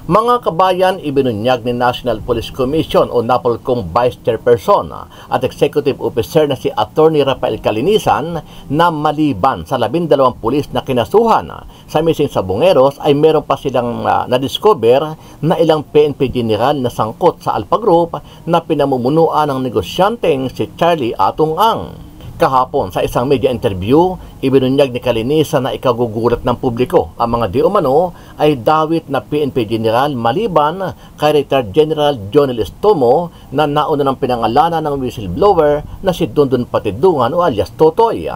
Mga kabayan, ibinunyag ni National Police Commission o NAPOLCOM Vice Chairperson at Executive Officer na si Attorney Rafael Calinisan na maliban sa 12 pulis na kinasuhan sa missing sa Bungeros ay meron pa silang na-discover na ilang PNP General na sangkot sa Alpha Group na pinamumunuan ng negosyanteng si Charlie Atong-Ang. Kahapon sa isang media interview, ibinunyag ni Calinisan na ikagugulat ng publiko ang mga di umano ay dawit na PNP General maliban kay Retired General Jonel Estomo na nauna ng pinangalanan ng whistleblower na si Dondon Patidungan o alias Totoy.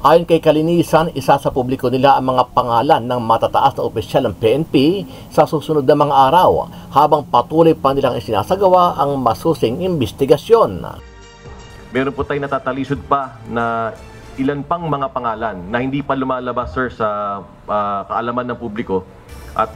Ayon kay Calinisan, isa sa publiko nila ang mga pangalan ng matataas na opisyal ng PNP sa susunod na mga araw habang patuloy pa nilang isinasagawa ang masusing investigasyon. Meron po tayong natatalisod pa na ilan pang mga pangalan na hindi pa lumalabas, sir, sa kaalaman ng publiko. At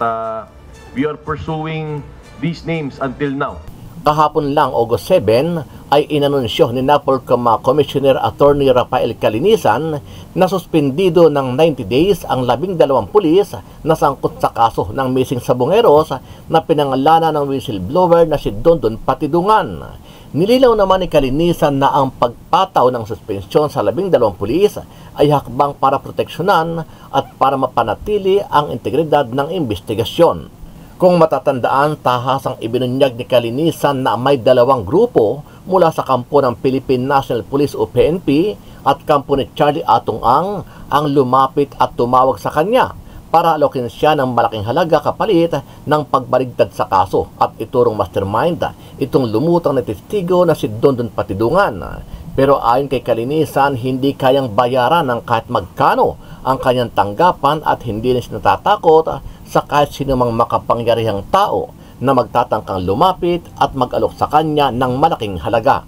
we are pursuing these names until now. Kahapon lang, August 7, ay inanunsyo ni NAPOLCOM Commissioner Attorney Rafael Calinisan na suspendido ng 90 days ang 12 pulis na sangkot sa kaso ng missing sa Bungeros na pinangalanan ng whistleblower na si Dondon Patidungan. Nililaw naman ni Calinisan na ang pagpataw ng suspensyon sa 12 pulis ay hakbang para proteksyonan at para mapanatili ang integridad ng investigasyon. Kung matatandaan, tahasang ibinunyag ni Calinisan na may 2 grupo mula sa kampo ng Philippine National Police o PNP at kampo ni Charlie Atong-Ang ang lumapit at tumawag sa kanya para alokin siya ng malaking halaga kapalit ng pagbaligtad sa kaso at iturong mastermind itong lumutang na testigo na si Dondon Patidungan. Pero ayon kay Calinisan, hindi kayang bayaran ng kahit magkano ang kanyang tanggapan at hindi rin siya natatakot sa kahit sinumang makapangyarihang tao na magtatangkang lumapit at mag-alok sa kanya ng malaking halaga.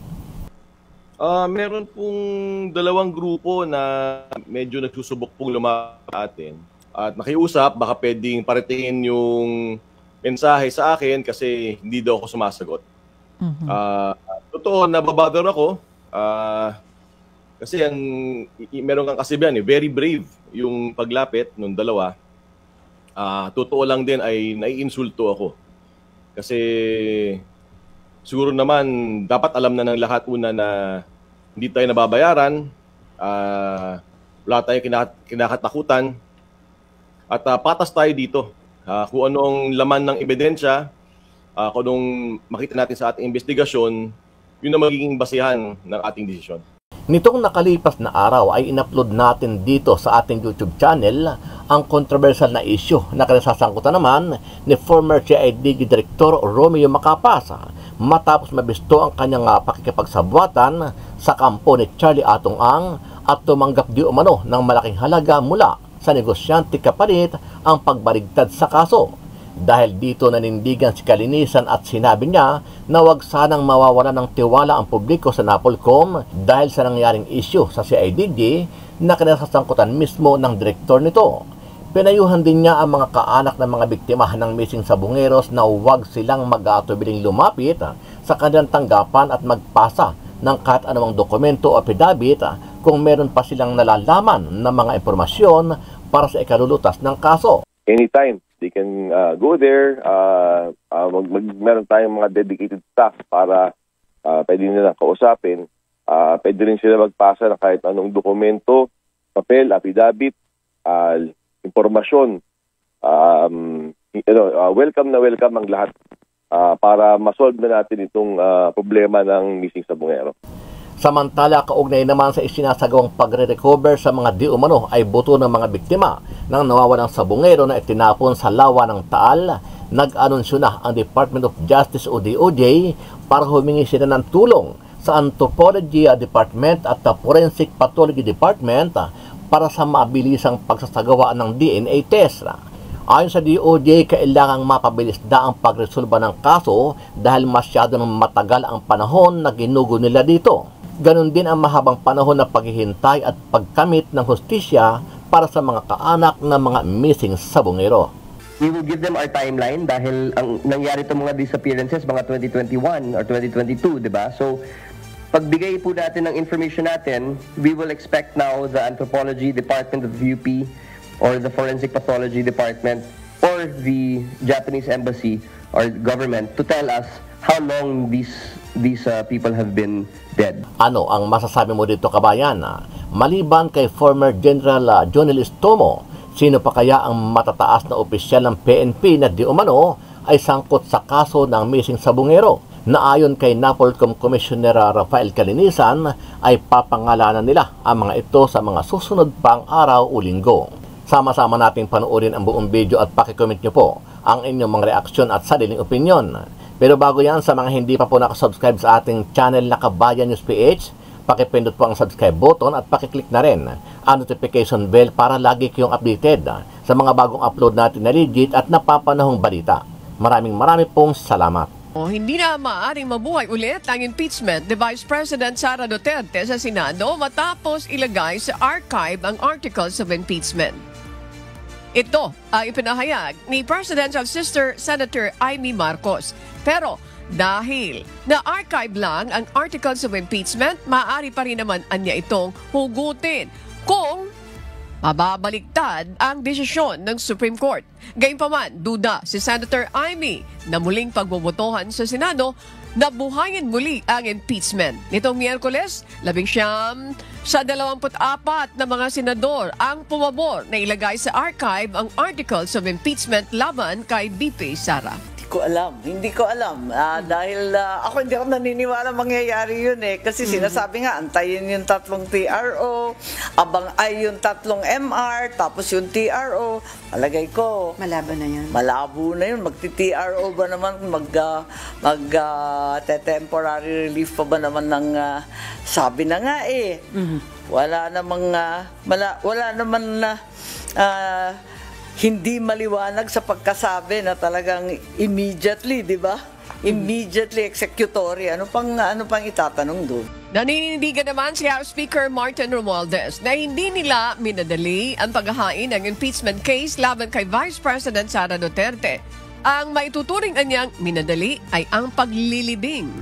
Meron pong 2 grupo na medyo nagsusubok pong lumapit atin. At nakiusap, baka pwedeng paratingin yung mensahe sa akin kasi hindi daw ako sumasagot. Totoo, nababother ako. Kasi meron kang kasibihan, very brave yung paglapit ng 2. Totoo lang din ay naiinsulto ako. Kasi siguro naman dapat alam na ng lahat una na hindi tayo nababayaran, wala tayong kinakatakutan, at patas tayo dito. Kung anong laman ng ebidensya, kung anong makita natin sa ating investigasyon, yun ang magiging basihan ng ating desisyon. Nitong nakalipas na araw ay in-upload natin dito sa ating YouTube channel ang controversial na issue na kinasasangkutan naman ni former CIDG Director Romeo Macapas matapos mabisto ang kanyang pakikipagsabwatan sa kampo ni Charlie Atong-Ang at tumanggap di umano ng malaking halaga mula sa negosyante kapalit ang pagbaligtad sa kaso. Dahil dito nanindigan si Calinisan at sinabi niya na wag sanang mawawala ng tiwala ang publiko sa NAPOLCOM dahil sa nangyaring issue sa CIDG na kinasasangkutan mismo ng direktor nito. Pinayuhan din niya ang mga kaanak ng mga biktima ng missing sa Bungeros na wag silang mag-aatubiling lumapit sa kanilang tanggapan at magpasa ng kahit anumang dokumento o affidavit kung meron pa silang nalalaman ng mga impormasyon para sa ikalulutas ng kaso. Anytime they can go there, meron tayong mga dedicated staff para pwede nila kausapin. Pwede rin sila magpasa ng kahit anong dokumento, papel, affidavit, impormasyon. Welcome na welcome ang lahat para masolve na natin itong problema ng missing sa Bungero. Samantala, kaugnay naman sa isinasagawang pagre-recover sa mga di umano ay buto ng mga biktima ng nawawalang sabungero na itinapon sa lawa ng Taal. Nag-anunsyo na ang Department of Justice o DOJ para humingi sila ng tulong sa Anthropology Department at Forensic Pathology Department para sa mabilisang pagsasagawa ng DNA test. Ayon sa DOJ, kailangang mapabilis na ang pagresolba ng kaso dahil masyado ng matagal ang panahon na ginugo nila dito. Ganon din ang mahabang panahon na paghihintay at pagkamit ng hustisya para sa mga kaanak ng mga missing sa Bungero. We will give them our timeline dahil ang nangyari itong mga disappearances mga 2021 or 2022, di ba? So, pagbigay po natin ng information natin, we will expect now the Anthropology Department of the UP or the Forensic Pathology Department or for the Japanese embassy or government to tell us how long these people have been dead. Ano ang masasabi mo dito, kabayan? Maliban kay former General Jonel Estomo, sino pa kaya ang matataas na opisyal ng PNP na di umano ay sangkot sa kaso ng missing sabungero na ayon kay NAPOLCOM Commissioner Rafael Calinisan ay papangalanan nila ang mga ito sa mga susunod pang araw o linggo. Sama-sama nating panoorin ang buong video at pakicomment nyo po ang inyong mga reaksyon at sariling opinion. Pero bago yan, sa mga hindi pa po nakasubscribe sa ating channel na Kabayan News PH, pakipindot po ang subscribe button at pakiclick na rin ang notification bell para lagi kayong updated sa mga bagong upload natin na legit at napapanahong balita. Maraming pong salamat. Hindi na maaaring mabuhay ulit ang impeachment ni Vice President Sara Duterte sa Senado matapos ilagay sa archive ang articles of impeachment. Ito ang ipinahayag ni Presidential Sister Senator Amy Marcos. Pero dahil na-archive lang ang articles of impeachment, maaari pa rin naman anya itong hugutin kung mababaliktad ang desisyon ng Supreme Court. Gayunpaman, duda si Senator Amy na muling pagbobotohan sa Senado na buhayin muli ang impeachment. Nitong Miyerkules, 19 sa 24 na mga senador ang pumabor na ilagay sa archive ang articles of impeachment laban kay BP Sara. Hindi ko alam. Dahil ako hindi ako naniniwala mangyayari yun eh. Kasi sinasabi nga, antayin yung 3 TRO, yung 3 MR, tapos yung TRO. Alagay ko. Malabo na yun. Malabo na yun. Magti-TRO ba naman? Temporary relief pa ba naman ng sabi na nga eh. Wala namang hindi maliwanag sa pagkasabi na talagang immediately, di ba? Immediately executory. Ano pang itatanong doon? Naninindigan naman si House Speaker Martin Romualdez na hindi nila minadali ang paghahain ng impeachment case laban kay Vice President Sara Duterte. Ang maituturing anyang minadali ay ang paglilibing.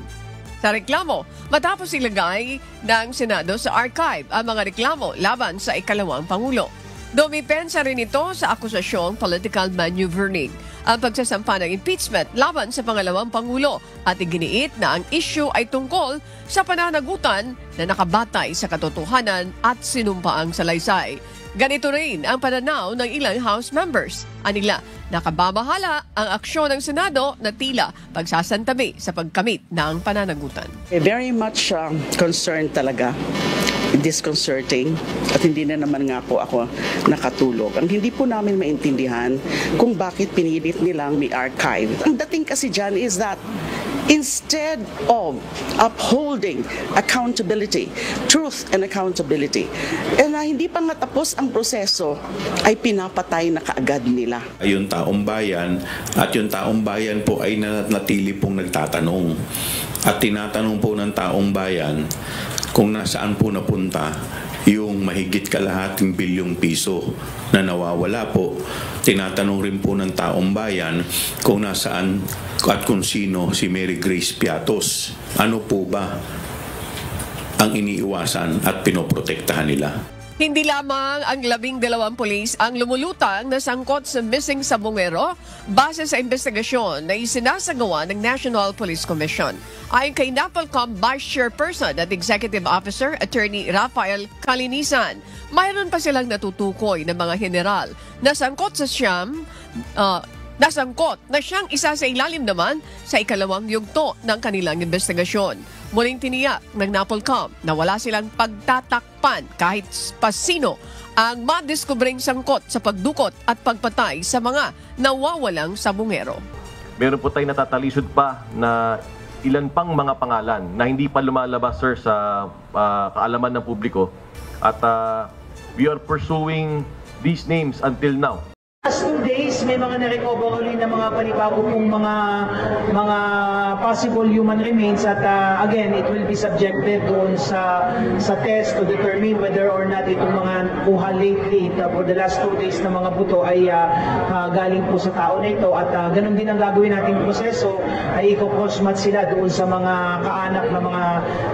Sa reklamo, matapos ilagay ng Senado sa archive ang mga reklamo laban sa ikalawang Pangulo. Dumipensa rin ito sa akusasyong political maneuvering ang pagsasampa ng impeachment laban sa pangalawang Pangulo at iginiit na ang issue ay tungkol sa pananagutan na nakabatay sa katotohanan at sinumpaang salaysay. Ganito rin ang pananaw ng ilang House members. Anila, nakababahala ang aksyon ng Senado na tila pagsasantabi sa pagkamit ng pananagutan. Very much concerned talaga. Disconcerting at hindi na naman nga po ako nakatulog. Ang hindi po namin maintindihan kung bakit pinilit nilang may archive. Ang dating kasi dyan is that instead of upholding accountability, truth and accountability, na hindi pa nga tapos ang proseso, ay pinapatay na kaagad nila. Yung taong bayan at yung taong bayan po ay natili pong nagtatanong. At tinatanong po ng taong bayan kung nasaan po napunta yung mahigit kalahating bilyong piso na nawawala po. Tinatanong rin po ng taong bayan kung nasaan at kung sino si Mary Grace Piatos. Ano po ba ang iniiwasan at pinoprotektahan nila? Hindi lamang ang 12 pulis ang lumulutang na sangkot sa missing sabungero base sa investigasyon na isinasagawa ng National Police Commission. Ayon kay NAPOLCOM Vice Chairperson at Executive Officer Attorney Rafael Calinisan, mayroon pa silang natutukoy ng mga general na sangkot sa na siyang isa sa ilalim naman sa ikalawang yugto ng kanilang investigasyon. Muling tiniyak ng NAPOLCOM na wala silang pagtatakpan kahit pasino ang madiskubring sangkot sa pagdukot at pagpatay sa mga nawawalang sabungero. Meron po tayong natatalisod pa na ilan pang mga pangalan na hindi pa lumalabas, sir, sa kaalaman ng publiko. At we are pursuing these names until now. Last 2 days, may mga na-recover ulit na mga panibago pong mga possible human remains at again, it will be subjected doon sa test to determine whether or not itong mga kuha lately for the last 2 days na mga buto ay galing po sa tao na ito at ganun din ang gagawin nating proseso ay i-cross-match sila doon sa mga kaanak na mga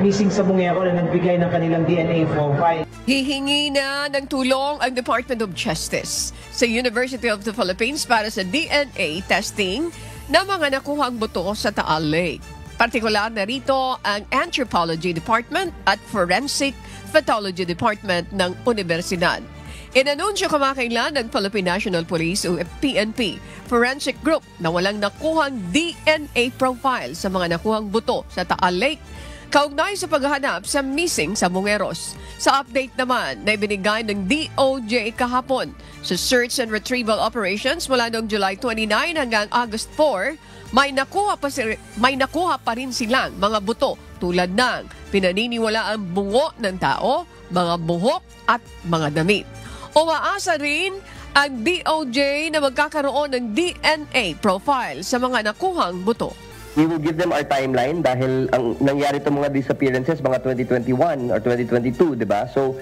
missing sabungero na nagbigay ng kanilang DNA profile. Hihingi na ng tulong ang Department of Justice sa University University of the Philippines para sa DNA testing ng mga nakuhang buto sa Taal Lake. Partikular na rito ang Anthropology Department at Forensic Pathology Department ng Universidad. Inanunsyo kamakailan ng Philippine National Police o PNP Forensic Group na walang nakuhang DNA profile sa mga nakuhang buto sa Taal Lake kaugnay sa paghahanap sa missing sa Bungeros. Sa update naman na ibinigay ng DOJ kahapon sa search and retrieval operations mula noong July 29 hanggang August 4, may nakuha pa rin silang mga buto tulad ng pinaniniwalaang bungo ng tao, mga buhok at mga damit. Umaasa rin ang DOJ na magkakaroon ng DNA profile sa mga nakuhang buto. We will give them our timeline dahil ang nangyari itong mga disappearances mga 2021 or 2022, di ba? So,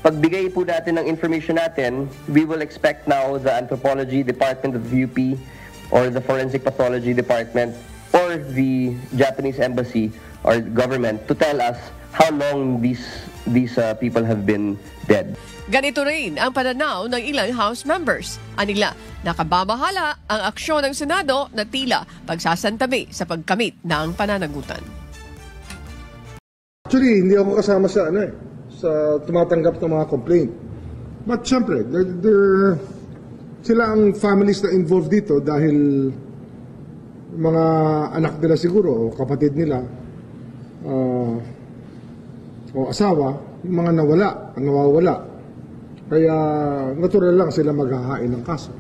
pagbigay po natin ng information natin, we will expect now the Anthropology Department of the UP or the Forensic Pathology Department or the Japanese Embassy or government to tell us how long these people have been dead. Ganito rin ang pananaw ng ilang House members. Anila, nakababahala ang aksyon ng Senado na tila pagsasantabi sa pagkamit ng pananagutan. Actually, hindi ako kasama sa sa tumatanggap ng mga complaint. But syempre, sila ang families na involved dito dahil mga anak nila siguro o kapatid nila o asawa, yung mga nawawala. Kaya natural lang sila maghahain ng kaso.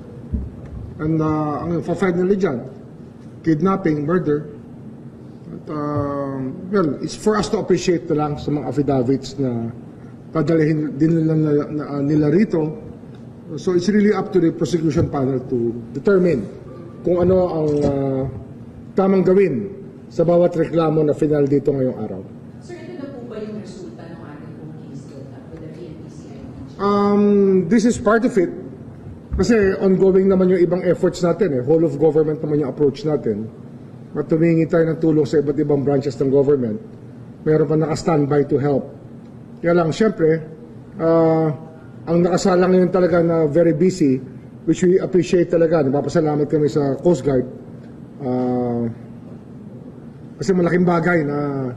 And ang fa-file nila dyan, kidnapping, murder. At, well, it's for us to appreciate na lang sa mga affidavits na padalahin din nila rito. So it's really up to the prosecution panel to determine kung ano ang tamang gawin sa bawat reklamo na final dito ngayong araw. This is part of it kasi ongoing naman yung ibang efforts natin whole of government naman yung approach natin at tumingi tayo ng tulong sa iba't ibang branches ng government. Meron pa naka-standby to help. Kaya lang syempre ang nakasala ngayon talaga na very busy, which we appreciate talaga. Nagpapasalamat kami sa Coast Guard kasi malaking bagay na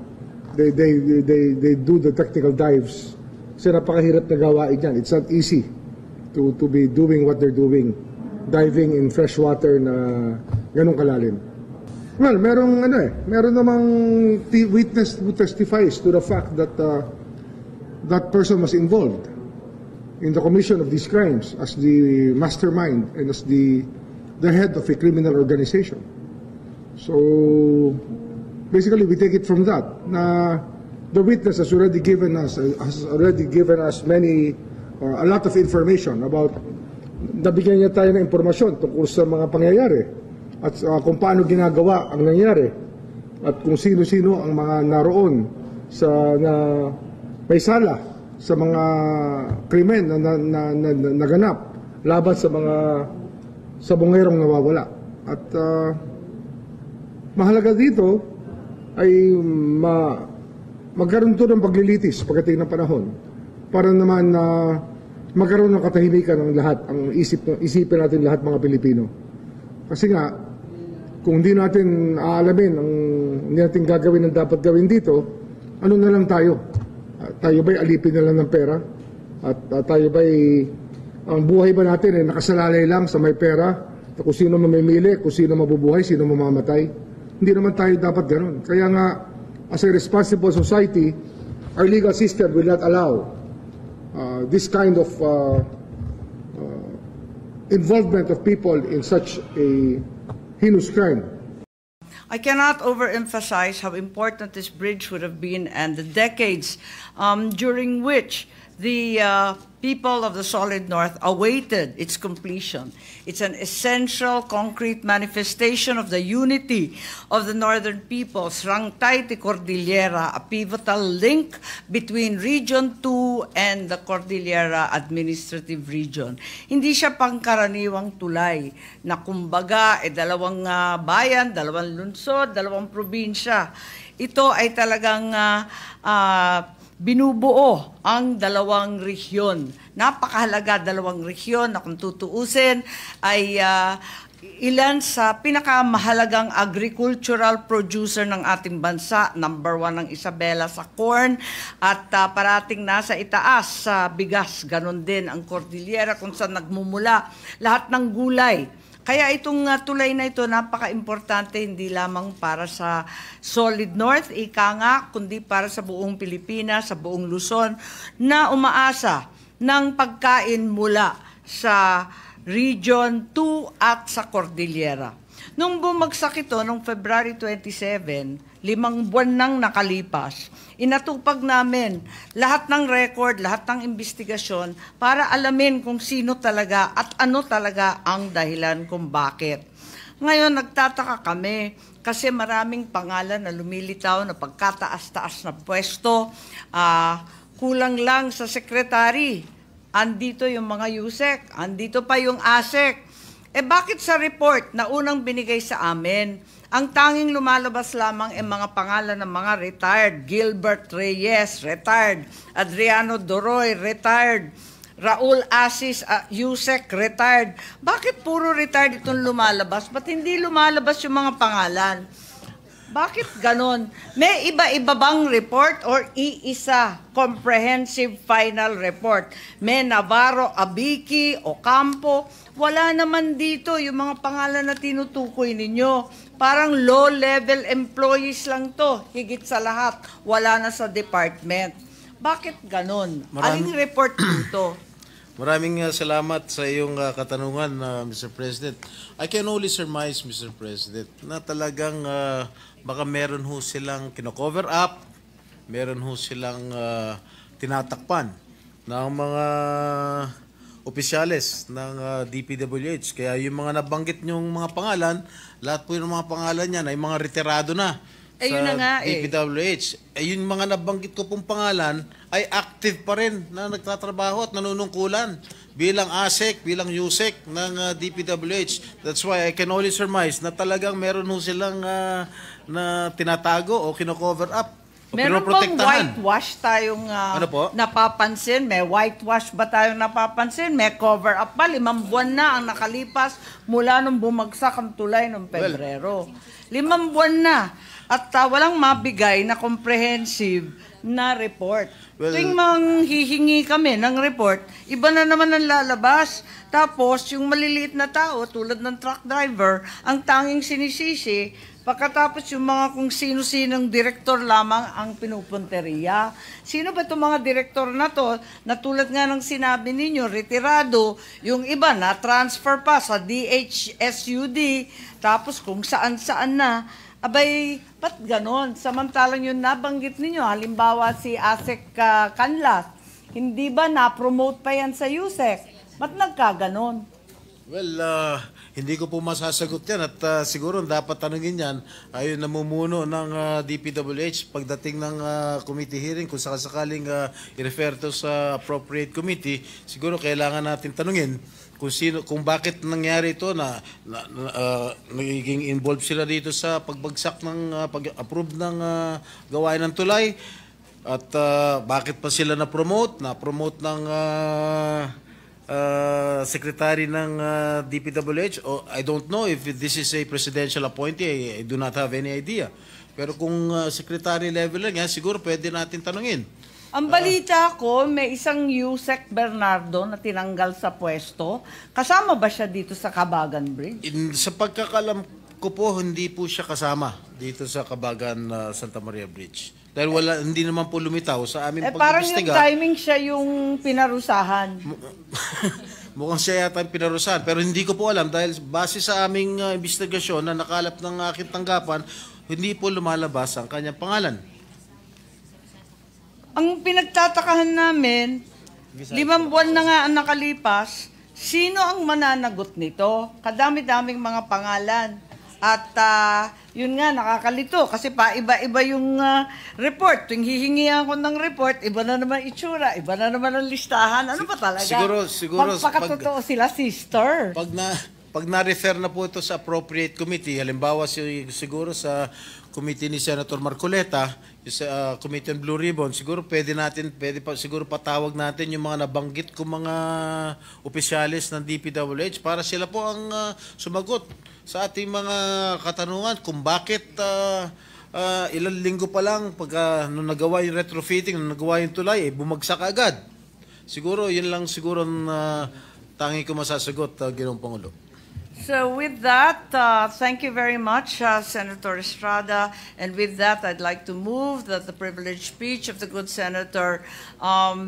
they do the technical dives. Kasi napakahirap na gawain yan. It's not easy to be doing what they're doing. Diving in fresh water na ganun kalalim. Well, meron namang witness who testifies to the fact that that person was involved in the commission of these crimes as the mastermind and as the head of a criminal organization. So, basically, we take it from that. The witness has already given us a lot of information about, nabigyan niya tayo ng impormasyon tungkol sa mga pangyayari at kung paano ginagawa ang nangyari at kung sino-sino ang mga naroon na may sala sa mga krimen na naganap laban sa bungerong nawawala. At mahalaga dito ay magkaroon ito ng paglilitis pagdating ng panahon para naman magkaroon ng katahimikan ng lahat, ang isipin natin lahat mga Pilipino. Kasi nga, kung hindi natin aalamin, hindi natin gagawin ang dapat gawin dito, ano na lang tayo? Tayo ba'y alipin na lang ng pera? At tayo ba'y, ang buhay ba natin ay nakasalalay lang sa may pera? Kung sino mamimili, kung sino mabubuhay, sino mamamatay? Hindi naman tayo dapat ganun. Kaya nga, as a responsible society, our legal system will not allow this kind of involvement of people in such a heinous crime. I cannot overemphasize how important this bridge would have been and the decades during which the people of the Solid North awaited its completion. It's an essential, concrete manifestation of the unity of the Northern peoples, Rangtay to Cordillera, a pivotal link between Region 2 and the Cordillera Administrative Region. Hindi siya pangkaraniwang tulay na kumbaga dalawang bayan, dalawang lungsod, dalawang probinsya. Ito ay talagang binubuo ang dalawang rehiyon. Napakahalaga, dalawang rehiyon na kung tutuusin ay ilan sa pinakamahalagang agricultural producer ng ating bansa. Number 1 ang Isabela sa corn at parating nasa itaas sa bigas. Ganon din ang Cordillera kung saan nagmumula lahat ng gulay. Kaya itong tulay na ito napaka-importante hindi lamang para sa Solid North, ika nga, kundi para sa buong Pilipinas, sa buong Luzon na umaasa ng pagkain mula sa Region 2 at sa Cordillera. Nung bumagsak ito, noong February 27, 5 buwan nang nakalipas, inatupag namin lahat ng record, lahat ng investigasyon para alamin kung sino talaga at ano talaga ang dahilan kung bakit. Ngayon, nagtataka kami kasi maraming pangalan na lumilitaw na pagkataas-taas na pwesto, kulang lang sa sekretary. Andito yung mga USEC, andito pa yung ASEC. Bakit sa report na unang binigay sa amin, ang tanging lumalabas lamang ay mga pangalan ng mga retired? Gilbert Reyes, retired. Adriano Doroy, retired. Raul Asis, USEC, retired. Bakit puro retired itong lumalabas? Ba't hindi lumalabas yung mga pangalan? Bakit ganon? May iba-iba bang report or iisa comprehensive final report? May Navarro, Abiki, Ocampo. Wala naman dito yung mga pangalan na tinutukoy ninyo. Parang low-level employees lang to. Higit sa lahat, wala na sa department. Bakit ganon? Aling report dito? Maraming salamat sa iyong katanungan, Mr. President. I can only surmise, Mr. President, na talagang baka meron ho silang kino-cover up, meron ho silang tinatakpan ng mga opisyales ng DPWH. Kaya yung mga nabanggit niyong mga pangalan, lahat po yung mga pangalan niyan ay mga retirado na sa DPWH. Yung mga nabanggit ko pong pangalan ay active pa rin na nagtatrabaho at nanunungkulan bilang ASEC, bilang USEC ng DPWH. That's why I can only surmise na talagang meron ho silang na tinatago o kino-cover up o meron bang whitewash tayong napapansin? May whitewash ba tayong napapansin? May cover up ba? 5 buwan na ang nakalipas mula nung bumagsak ang tulay noong Pebrero. 5 buwan na. At walang mabigay na comprehensive na report. Tuwing manghihingi kami ng report, iba na naman ang lalabas. Tapos, yung maliliit na tao, tulad ng truck driver, ang tanging sinisisi, pagkatapos yung mga kung sino-sinong direktor lamang ang pinupunteriya. Sino ba itong mga direktor na to? Na tulad nga ng sinabi ninyo, retirado, yung iba na transfer pa sa DHSUD, tapos kung saan-saan na. Abay, ba't ganon? Samantalang yung nabanggit ninyo, halimbawa si ASEC Canlas, hindi ba na-promote pa yan sa USEC? Ba't nagkaganon? Well, hindi ko po masasagot yan at siguro dapat tanungin yan ay namumuno ng DPWH pagdating ng committee hearing kung sakasakaling i-refer to sa appropriate committee, siguro kailangan natin tanungin kung bakit nangyari ito na nagiging involved sila dito sa pagbagsak ng pag-approve ng gawain ng tulay at bakit pa sila na-promote ng secretary ng DPWH. I don't know if this is a presidential appointee. I do not have any idea. Pero kung secretary level lang yan, siguro pwede natin tanungin. Ang balita ko, may isang USEC Bernardo na tinanggal sa pwesto. Kasama ba siya dito sa Cabagan Bridge? Sa pagkakalam ko po, hindi po siya kasama dito sa Cabagan Santa Maria Bridge. Dahil hindi naman po lumitaw sa aming pag-imbestiga. Parang yung timing siya yung pinarusahan. Mukhang siya yata yung pinarusahan. Pero hindi ko po alam dahil base sa aming investigasyon na nakalap ng aking tanggapan, hindi po lumalabas ang kanyang pangalan. Ang pinagtatakahan namin, 5 buwan na nga ang nakalipas, sino ang mananagot nito? Kadami-daming mga pangalan. At yun nga, nakakalito kasi pa iba-iba yung report. Tuwing hihingi ako ng report, iba na naman itsura, iba na naman ang listahan. Ano ba talaga? Siguro Pagpakatotoo sila, sister. pag na-refer na po ito sa appropriate committee, halimbawa siguro sa committee ni Senator Marcoleta, sa committee on Blue Ribbon, siguro pwede pa siguro patawag natin yung mga nabanggit kong mga opisyalis ng DPWH para sila po ang sumagot sa ating mga katanungan kung bakit ilang linggo pa lang nung nagawa yung retrofitting, nung nagawa yung tulay, bumagsak agad. Siguro yun lang siguro tangi ko masasagot, Ginoong Pangulo. So with that, thank you very much, Senator Estrada. And with that, I'd like to move that the privileged speech of the good senator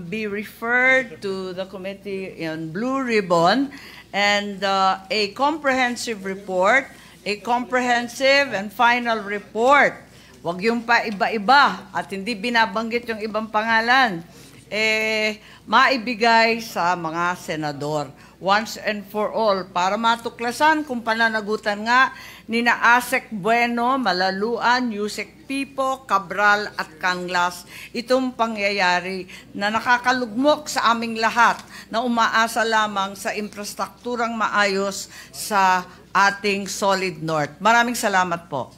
be referred to the Committee on Blue Ribbon, and a comprehensive report, a comprehensive and final report. Wag yung pa iba-iba at hindi binabanggit yung ibang pangalan. Maibigay sa mga senador once and for all para matuklasan kung pananagutan nga ni Asek Bueno, Malaluan, Yusek Pipo, Cabral at Kanglas itong pangyayari na nakakalugmok sa aming lahat na umaasa lamang sa infrastrukturang maayos sa ating Solid North. Maraming salamat po.